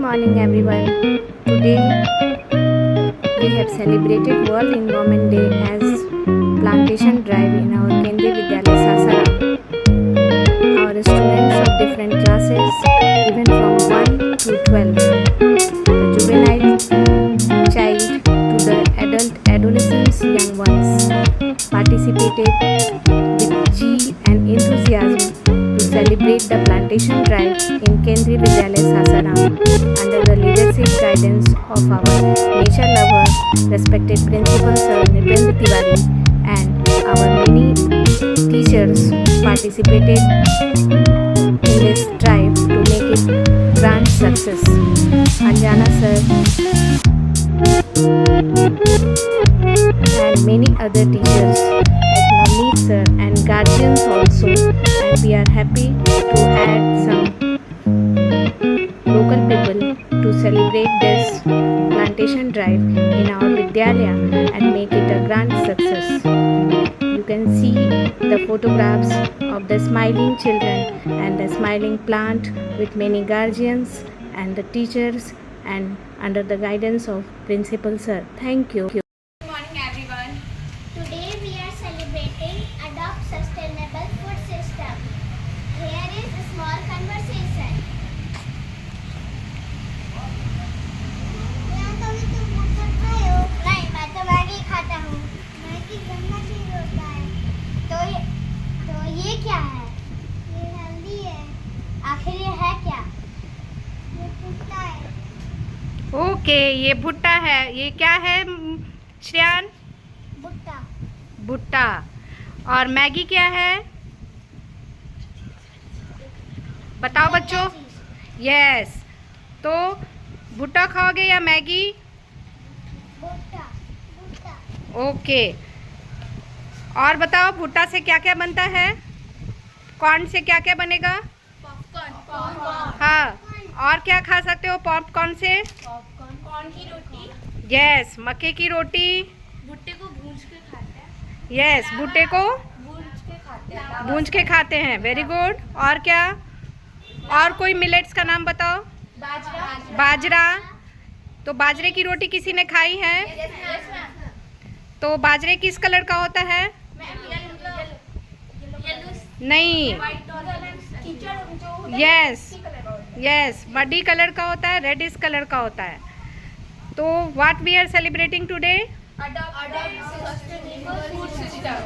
morning everyone. Today we have celebrated World Environment Day as plantation drive in our Kendriya Vidyalaya Sasaram. Our students of different classes, even from 1 to 12, the juvenile child to the adolescents, young ones, participated with zeal and enthusiasm to celebrate the plantation drive in Kendriya Vidyalaya Sasaram under the leadership guidance of our nature lover, respected Principal Sir Nitendra Tiwari, and our many teachers participated in this drive to make it grand success. Anjana sir and many other teachers like Navneet sir and guardians also, and we are happy to add some local people to celebrate this plantation drive in our Vidyalaya and make it a grand success. You can see the photographs of the smiling children and the smiling plant with many guardians and the teachers and under the guidance of Principal Sir. Thank you. Good morning everyone. Today we are celebrating Adopt Sustainable Food System. Here is a small conversation. नहीं, मैं तो Maggi खाता हूँ। Maggi गंदा चीज होता है। तो ये क्या है? ये हेल्दी है। आखिर ये है क्या? ये भुट्टा है। ओके, ये भुट्टा है। ये क्या है श्रेयान? भुट्टा। भुट्टा। और मैगी क्या है? बताओ बच्चों। यस, तो भुट्टा खाओगे या मैगी? भुट्टा। ओके, और बताओ भुट्टा से क्या क्या बनता है? कॉर्न से क्या क्या बनेगा? पॉपकॉर्न। हाँ, और क्या खा सकते हो पॉपकॉर्न से? कॉर्न की रोटी। यस, मक्के की रोटी। भुट्टे को भूंज के खाते हैं। यस, भुट्टे को भूंज के खाते हैं। Very good. और क्या? और कोई मिलेट्स का नाम बताओ। बाजरा। तो बाजरे की रोटी किसी ने खाई है? तो बाजरे किस कलर का होता है? नहीं। यस, मडी कलर का होता है, रेडिश कलर का होता है। तो what we are celebrating today?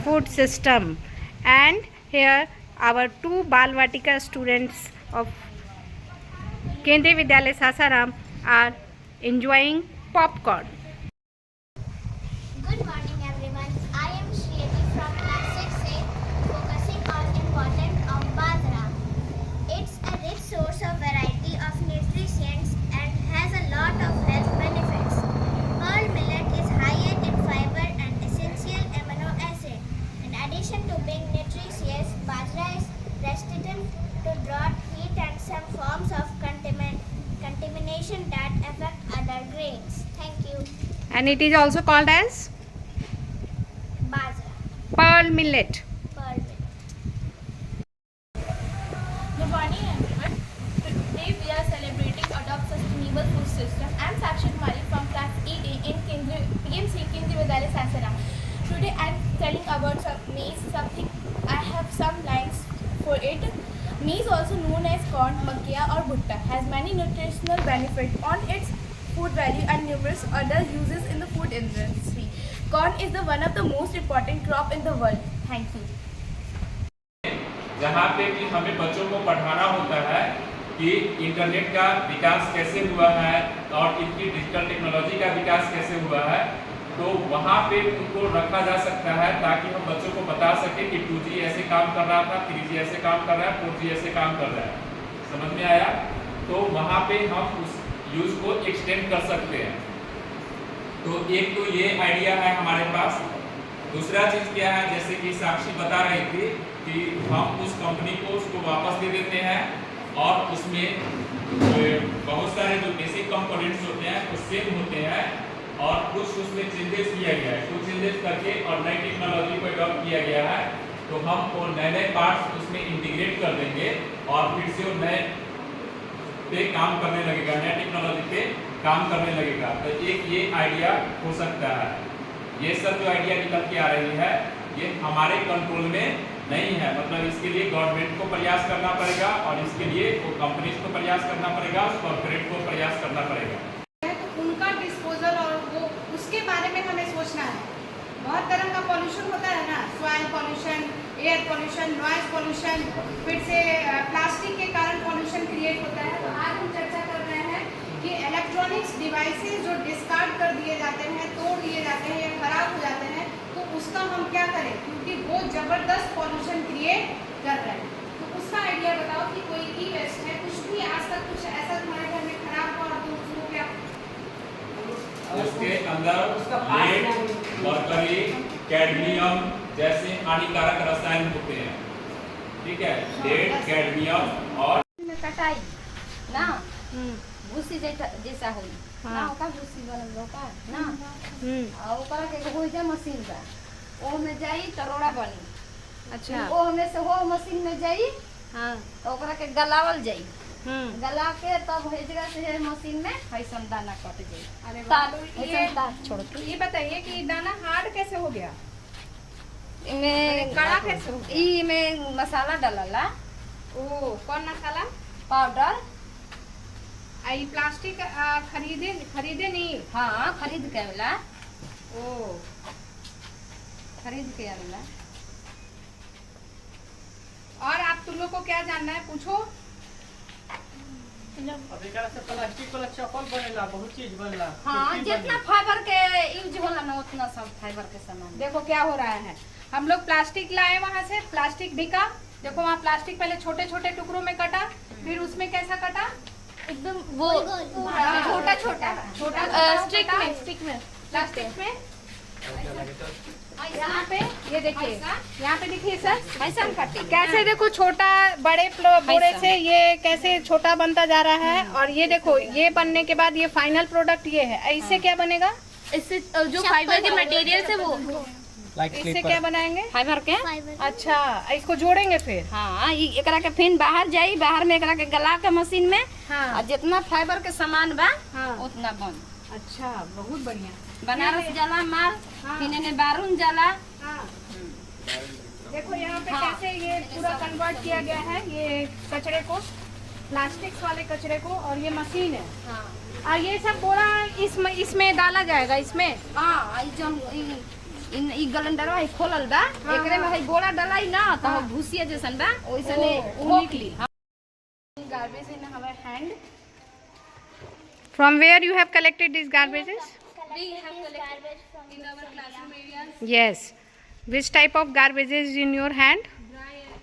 Food system. And here our two Balvatika students of Kendriya Vidyalaya Sasaram are enjoying popcorn. Good morning everyone. I am Shriyati from class 6A, focusing on importance of bajra. It's a rich source of variety of nutrients and has a lot of health benefits. Pearl millet is high in fiber and essential amino acid. In addition to being nutritious, bajra is resistant to drought, heat and some forms of contamination that affect other grains. Thank you. And it is also called as Bajra. pearl millet. Pearl millet. Good morning everyone. Today we are celebrating Adopt Sustainable Food System. I am Sakshi Kumari from class 8A in PMC Kendriya Vidyalaya Sasaram. Today I am telling about maize. I have some lines for it. Maize, also known as corn, makia or bhutta, has many nutritional benefits on its food value and numerous other uses in the food industry. Corn is one of the most important crop in the world. Thank you. जहाँ पे कि हमें बच्चों को पढ़ाना होता है कि इंटरनेट का विकास कैसे हुआ है और इनकी डिजिटल टेक्नोलॉजी का विकास कैसे हुआ है, तो वहाँ पे उनको रखा जा सकता है ताकि हम बच्चों को बता सकें कि 2G ऐसे काम कर रहा था, 3G ऐसे काम कर रहा है, 4G ऐसे काम कर रहा है। समझ में आया? तो वहाँ पे हम उस यूज को एक्सटेंड कर सकते हैं। तो एक तो ये आइडिया है हमारे पास। दूसरा चीज़ क्या है, जैसे कि साक्षी बता रही थी कि हम उस कंपनी को उसको वापस दे देते हैं और उसमें बहुत सारे जो बेसिक कंपोनेंट्स होते हैं वो सेम होते हैं और कुछ उसमें चेंजेस किया गया है। कुछ चेंजेस करके और नई टेक्नोलॉजी को अडॉप्ट किया गया है। तो हम वो नए पार्ट्स उसमें इंटीग्रेट कर देंगे और फिर से वो नए पे काम करने लगेगा, नया टेक्नोलॉजी पे काम करने लगेगा। तो एक ये आइडिया हो सकता है। ये सब जो आइडिया निकल के आ रही है ये हमारे कंट्रोल में नहीं है, मतलब इसके लिए गवर्नमेंट को प्रयास करना पड़ेगा और इसके लिए वो कंपनीज को प्रयास करना पड़ेगा, कॉर्पोरेट को प्रयास करना पड़ेगा। तो उनका डिस्पोजल और वो उसके बारे में हमें सोचना है। बहुत तरह का पॉल्यूशन होता है ना, soil pollution, air pollution, noise pollution, फिर से प्लास्टिक के कारण पॉल्यूशन क्रिएट होता है। तो आज हम चर्चा कर रहे हैं कि इलेक्ट्रॉनिक्स डिवाइसेस जो डिस्कार्ड कर दिए जाते हैं, तोड़ दिए जाते हैं या खराब हो जाते हैं, तो उसका हम क्या करें, क्योंकि वो ज़बरदस्त पॉल्यूशन क्रिएट कर रहे हैं। तो उसका आइडिया बताओ कि कोई ई वेस्ट है, कुछ भी आज तक कुछ ऐसा तुम्हारे घर में खराब हुआ तो उसको क्या उसके अंदर लेड, मरकरी, कैडमियम जैसे हानिकारक रसायन होते हैं। ठीक है, लेड, कैडमियम और कटाई ना भूसी जैसा होई ना, ओका भूसी बनल ओका ना, आ ओकरा के होई जा मशीन बा, ओ में जाई तरोड़ा बनी। अच्छा। ओ में से हो मशीन में जाई, हाँ। तो ओकरा के गलावल जाई, गला के तब भेजगा से मशीन में ऐसन दाना कट जाई। अरे तार वाह, ऐसन तार छोड़ के ये बताइए कि दाना हार्ड कैसे हो गया, इमें कड़ा कैसे हो गया? ई में मसाला डालला, ओ कौन मसाला? पाउडर। आई प्लास्टिक खरीदे नहीं? हाँ खरीद के आवेला, ओ खरीद के आवेला। और आप तुम लोग को क्या जानना है, पूछो। अब एकरा से प्लास्टिक वाला चप्पल बनेला, बहुत चीज बनेला। हाँ खिड़की जितना बनेला। फाइबर के यूज होला ना उतना सब फाइबर के सामान। देखो क्या हो रहा है, हम लोग प्लास्टिक लाए वहाँ से, प्लास्टिक बिका। देखो वहाँ प्लास्टिक पहले छोटे छोटे टुकड़ों में कटा, फिर उसमें कैसा कटा, एकदम वो छोटा छोटा स्टिक में प्लास्टिक में। यहाँ पे ये देखिए, यहाँ पे देखिए सर ऐसा काटे कैसे, देखो छोटा बड़े बोरे से ये कैसे छोटा बनता जा रहा है। और ये देखो ये बनने के बाद ये फाइनल प्रोडक्ट ये है। इससे क्या बनेगा, इससे जो फाइबर के मटेरियल से वो इससे क्या बनाएंगे, फाइबर के। अच्छा इसको जोड़ेंगे फिर। हाँ एकरा के फिर बाहर जाई, बाहर में एकरा के गला के मशीन में, हाँ। और जितना फाइबर के सामान बा हाँ। उतना बन। अच्छा बहुत बढ़िया। बनारस जाला माल, हाँ। फिर इन्हें बारून जाला। हाँ। देखो यहाँ पे हाँ। कैसे ये पूरा कन्वर्ट किया गया है, ये कचरे को, प्लास्टिक्स वाले कचरे को, और ये मशीन है। हाँ और ये सब बोरा इसमें डाला जाएगा, इसमें। हाँ ई गलंडरवा ई खोलल बा, एकरे में है बोरा डलाई ना तो हाँ। भूसिया जैसन बा, ओइसने वो निकली। Garbage in our hand. From where you have collected these garbages? We have collected in our classroom areas. Yes. Which type of garbage is in your hand?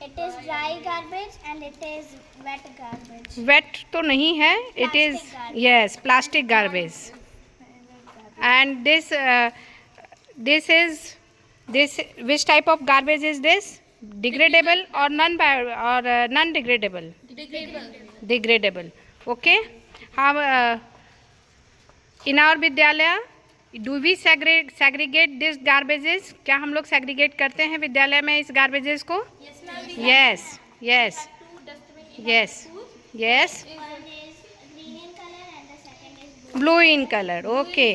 It is dry garbage and it is wet garbage. Wet तो नहीं है. It is Plastic garbage. yes plastic garbage. And this is which type of garbage is this? Degradable or non-degradable? Degradable. Okay. How in our विद्यालय do we segregate this garbages? क्या हम लोग segregate करते हैं विद्यालय में इस garbages को? Yes. Yes. Yes. Yes. One is green in color and the second is blue. Blue in color. Okay.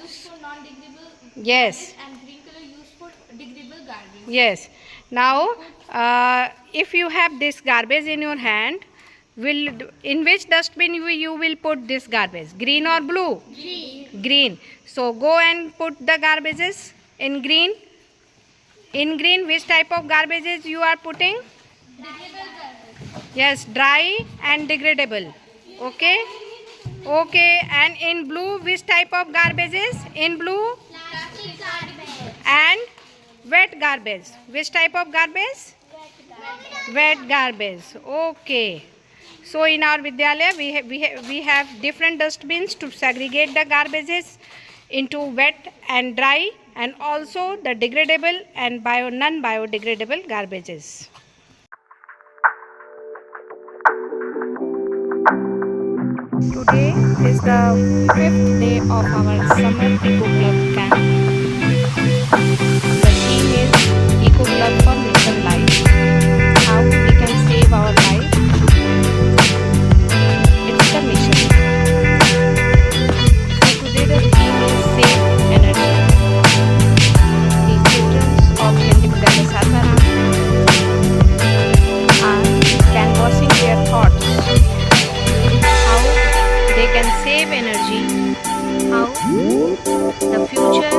Used for non-degradable Yes. and green color used for degradable garbage. Yes. Now, if you have this garbage in your hand, in which dustbin you will put this garbage? Green or blue? Green. So go and put the garbages in green. In green, which type of garbages you are putting? Yes, dry and degradable. Okay. Okay. And in blue, which type of garbages? In blue Plastic garbage. and wet garbage. Which type of garbage? Wet garbage. Okay. So in our Vidyalaya we have different dustbins to segregate the garbages into wet and dry, and also the degradable and non-biodegradable garbages. Today is the 5th day of our summer Eco Club camp. The theme is Eco Club for Nature Life. How we can save our life. save energy, how the future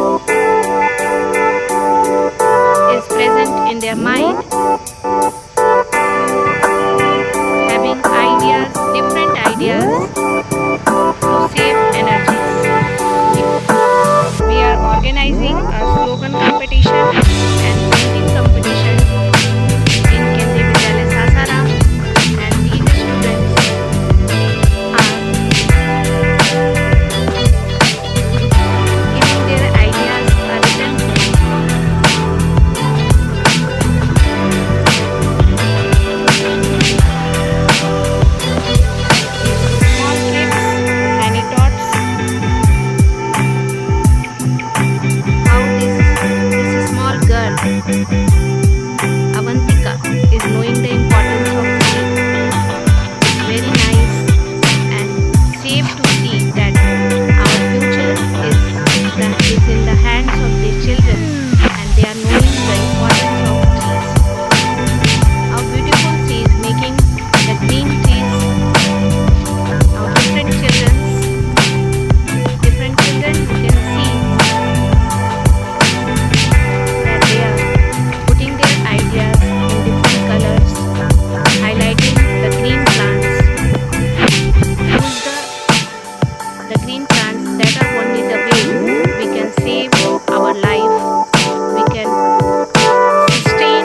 is present in their mind, having ideas, different ideas to save energy. We are organizing a slogan competition and painting competition in Kendriya Vidyalaya Sasaram, and these students are giving their ideas a written form. Small kids, tiny tots. How this small girl, Avantika, is knowing the importance of trees. Very nice and safe to see that our future is in the hands of these children, and they are knowing the importance of trees. How beautiful she is making the green trees. How different children can see that they are putting their ideas in different colors, highlighting the green plants. Use the green plants, that are only the way we can save our life, we can sustain.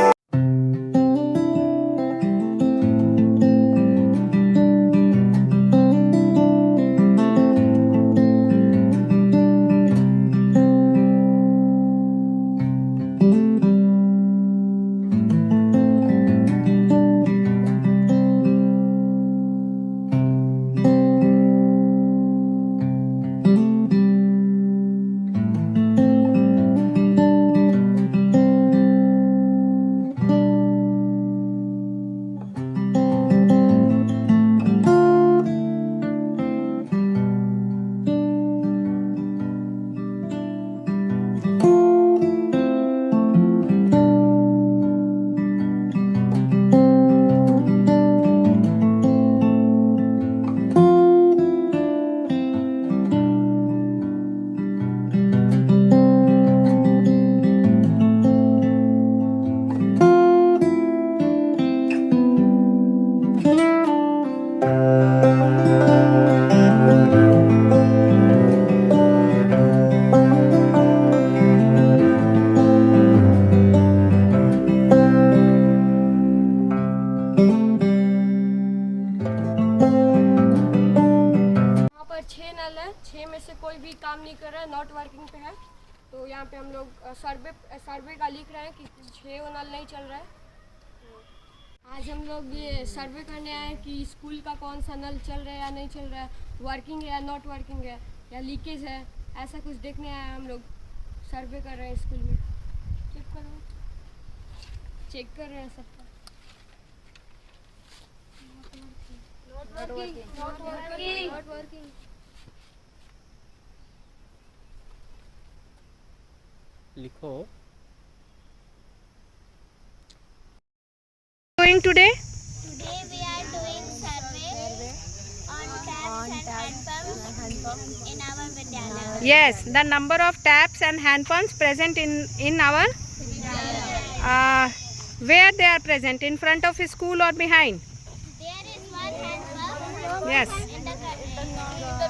यहाँ पर 6 नल है, 6 में से कोई भी काम नहीं कर रहा है, नॉट वर्किंग पे है। तो यहाँ पे हम लोग सर्वे का लिख रहे हैं कि 6 नल नहीं चल रहा है। आज हम लोग ये सर्वे करने आए हैं कि स्कूल का कौन सा नल चल रहा है या नहीं चल रहा है, वर्किंग है या नॉट वर्किंग है, या लीकेज है, ऐसा कुछ देखने आए हैं। हम लोग सर्वे कर रहे हैं स्कूल में। चेक कर रहे हैं सबका। Not working. लिखो। Doing today? Today we are doing survey on taps and hand pumps in our Vidyalaya. Yes, the number of taps and hand pumps present in our where they are present, in front of a school or behind? There is one hand pump Yes. in the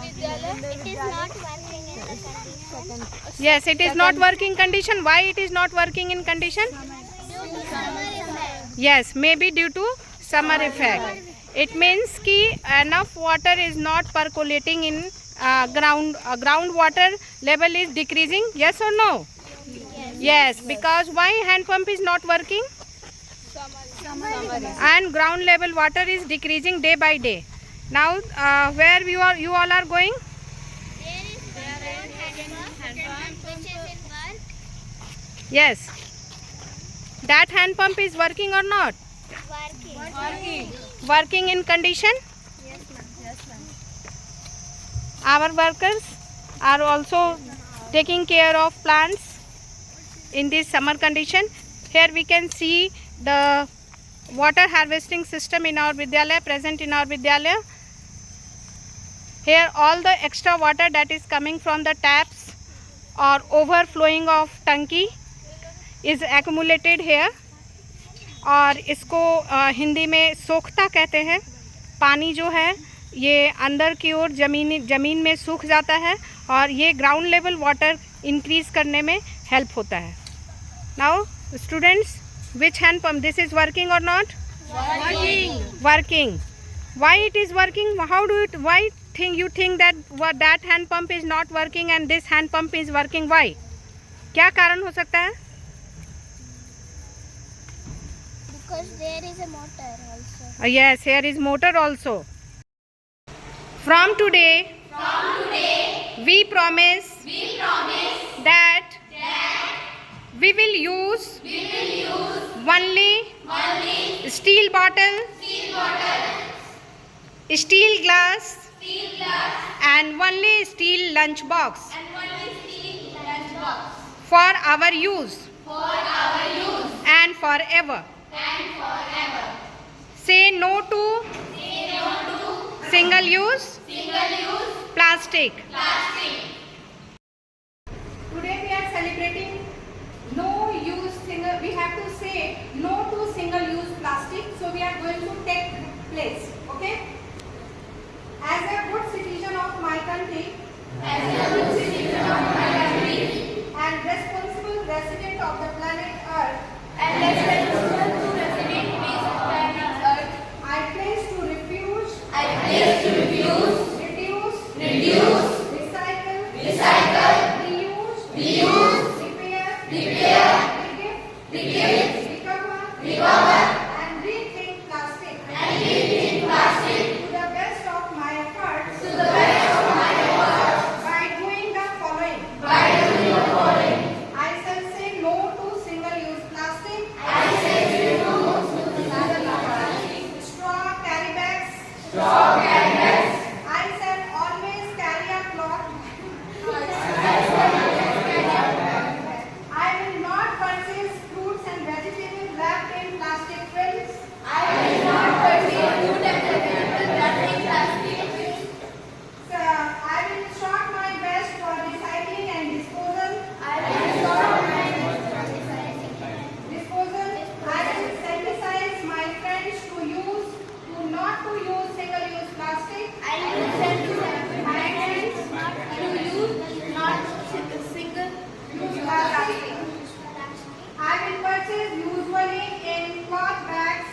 Vidyalaya. It is not working in the condition. Yes, it is not working condition. Why it is not working in condition? Due to summer effect. Yes, maybe due to summer effect. It means ki enough water is not percolating in ground. Groundwater level is decreasing. Yes or no? Yes. Because why hand pump is not working? And ground level water is decreasing day by day. Now where you all are going? There is one hand pump which is in work. Yes. That hand pump is working or not? Working. Working in condition? Yes, ma'am. Our workers are also taking care of plants in this summer condition. Here we can see the water harvesting system in our Vidyalaya, present in our Vidyalaya. Here all the extra water that is coming from the taps or overflowing of टंकी is accumulated here, और इसको हिंदी में सोखता कहते हैं। पानी जो है ये अंदर की ओर ज़मीन में सूख जाता है और ये ग्राउंड लेवल वाटर इंक्रीज़ करने में हेल्प होता है। Now students, which hand pump this is working or not? Working. Why it is working? Why you think that hand pump is not working and this hand pump is working? Why? क्या कारण हो सकता है? Because there is a motor also. Yes, here is motor also. From today, we promise that we will use only steel bottle, steel glass, and only steel lunch box for our use and forever. Say no to single use plastic. Today we are celebrating we have to say no to single use plastic, so we are going to take place, okay? As a good citizen of my country, and responsible resident of the planet Earth, I pledge to refuse, reduce, recycle, reuse, repair, recover, and rethink plastic to the best of my efforts, by doing the following. I shall say no to single-use plastic. Straw carry bags. I shall always carry a cloth. I will not purchase fruits and vegetables wrapped in plastic films. So, I will try my best for recycling and disposal. I will sensitize my friends to not to use single-use plastic. Use plastic. I will purchase usually in cloth bags.